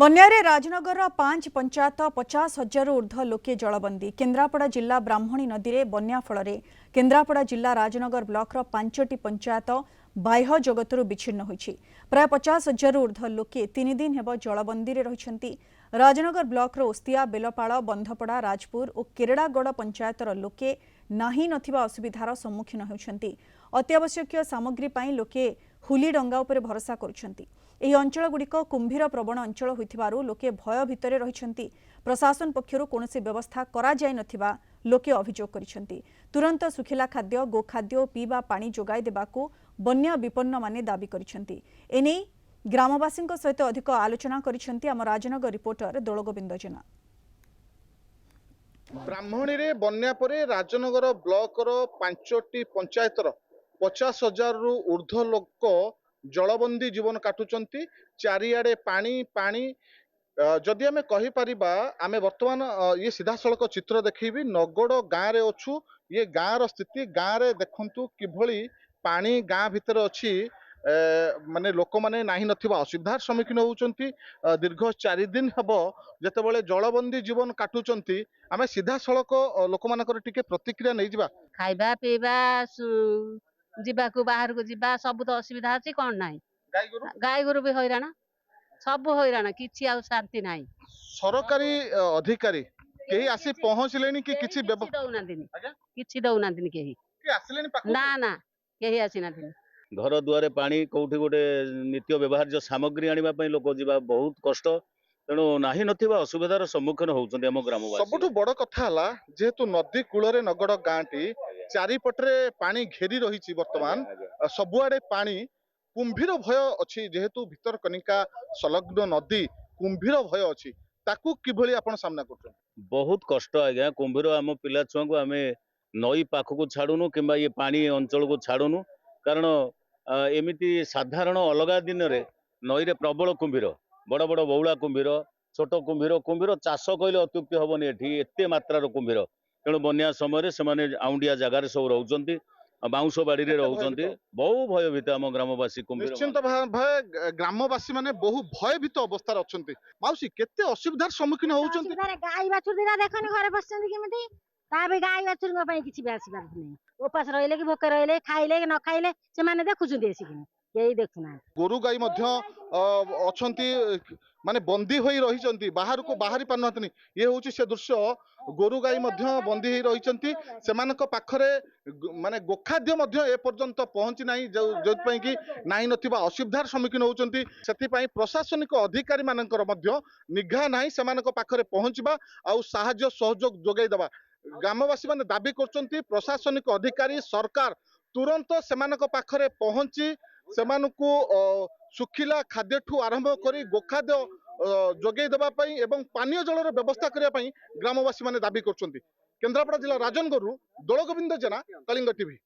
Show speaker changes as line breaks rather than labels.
बन्यारे राजनगर 5 पंचायत 50,000 ऊर्ध्व लोके जलबंदी। केन्द्रापड़ा जिला ब्राह्मणी नदी में बन्या फल केन्द्रापड़ा जिला राजनगर ब्लॉक 5टी पंचायत बाह्य जगतरू विच्छिन्न होइछि। प्राय 50,000 ऊर्ध्व लोके 3 दिन हेब जलबंदी रे रहिछन्ति। राजनगर ब्लॉक ओस्तिया बेलपाड़ बंधपड़ा राजपुर और केरड़ागढ़ पंचायतर लोके नाही नथिबा असुविधार सम्मुखीन होउछन्ति। अत्यावश्यक सामग्री पाई लोके हुली डंगा उपरे भरोसा करुछन्ति। ଏହି ଅଞ୍ଚଳଗୁଡ଼ିକ କୁମ୍ଭୀର ପ୍ରବଣ ଅଞ୍ଚଳ ହୋଇଥିବାରୁ ଲୋକେ ଭୟ ଭିତରେ ରହିଛନ୍ତି। ପ୍ରଶାସନ ପକ୍ଷରୁ କୌଣସି ବ୍ୟବସ୍ଥା କରାଯାଇ ନଥିବା ଲୋକେ ଅଭିଯୋଗ କରିଛନ୍ତି। ତୁରନ୍ତ ଶୁଖିଲା ଖାଦ୍ୟ ଗୋଖାଦ୍ୟ ଓ ପିଇବା ପାଣି ଯୋଗାଇ ଦେବାକୁ ବନ୍ୟା ବିପନ୍ନମାନେ ଦାବି କରିଛନ୍ତି। ଏନେଇ ଗ୍ରାମବାସୀଙ୍କ ସହିତ ଅଧିକ ଆଲୋଚନା କରିଛନ୍ତି ଆମ ରାଜନଗର ରିପୋର୍ଟର ଦୋଳଗୋବିନ୍ଦ ଜେନା।
ब्राह्मणी रे बन्या परे राजनगर ब्लॉक रो 5टी पंचायतर 50,000 रु ऊर्ध्व लोक जलबंदी जीवन काटुचंती। चारिआडे पानी पानी जदि आमे कहि परिबा आमे वर्तमान ये सीधा सड़क चित्र देखिबी नगड़ गाँव रे अछु। ये गाँव रो स्थिति गाँव रे देखंतु किभली पानी गाँ भितर अछि। माने लोक माने नाही नथिबा असुविधार सम्मुखीन होउचंती। दीर्घ 4 दिन हबो जेतेबेले जलबंदी जीवन काटुचंती। आमे सीधा सड़क लोक मानकर टिके प्रतिक्रिया नै जिबा।
खाइबा पीबा जीवाकू बाहर को जीवा सब तो असुविधा अछि कोन नाही। गाय गोरु भी हैरान सब हैरान किछि आ शांति नाही।
सरकारी अधिकारी केही आसी पहुँचलेनी कि किछि
दउना दिन किछि दउना दिन केही
कि आसलेनी पाखु
ना ना केही आसीना दिन।
घर दुआरे पानी कौटी गोटे नित्य व्यवहार्य सामग्री आनिबा पई लोक जीवा बहुत कष्ट। तेणु नाही नथिबा असुविधार सम्मुखीन होउचंदी हम ग्रामवासी।
सबुठु बड़ कथा हला जेहेतु नदी कूलरे नगड़ गाँटी चारिपटरे पानी घेरी रही वर्तमान सबुआडे पानी कुंभीर भय अछि। जेहेतु भितरकनिका संलग्न नदी कुंभीर भय अछि ताकू किभली आपण सामना करछन।
बहुत कष्ट आज्ञा कुंभीर आम पिला छुआ को आमे नई पाखक छाड़ुनु किंबा ये पानी अंचल को छाड़ुनु कारण एमिति साधारण अलगा दिन रे नई रे प्रबल कुंभीर बड़ बड़ बौला कुंभीर छोट कुंभीर कुंभीर चाष कहले अत्युक्ति हबनी एठी एते मात्रार कुंभीर। तेणु बन्या समय से माने आउंडिया जगार सब रहउचंती बाउंस बाड़ी रे रहउचंती बहु भयभीत आम ग्रामवासी कुंभीर।
निश्चिंत भावे ग्रामवासी माने बहु भयभीत अवस्था अछंती। माउसी केते असुविधार सम्मुखीन होउचंती।
गाई बाछुर दिना देखनी घरे बसचंती केमिति ता भी गाई बाछुर को पई किछि आसी पार नै। उपास रहिले कि भोक रहिले खाइले कि न खाइले से माने देखुचंती एसिकिनी केही देखुना।
गोरु गाई मध्य अछंती माने बंदी होई रहिचंती बाहर को बाहरी पानतनी। ये होउची से दृश्य गोरु गाई मध्य बंदी होई रहिचंती सेमानक पाखरे माने गोखाद्य मध्य ए पर्यंत पहुंची नाही जो पई कि नाही नथिबा असुविधार सम्मुखीन होउचंती। सेति पई प्रशासनिक अधिकारी मानकर मध्य निघा नाही सेमानक पाखरे पहुंचबा आ सहाय्य सहयोग जोगाई दबा ग्रामवासी माने दाबी करचंती। प्रशासनिक अधिकारी सरकार तुरंत सेमानक पाखरे पहुंची सेमानकु सुखिला खाद्यठू आरंभ करी गोखाद्य जोगाई देबा पई एवं पानीय जलर व्यवस्था करिया पई ग्रामवासी माने दाबी करचंती। केन्द्रापड़ा जिला राजनगरु दोलगोविंद जेना कलिंग टीवी।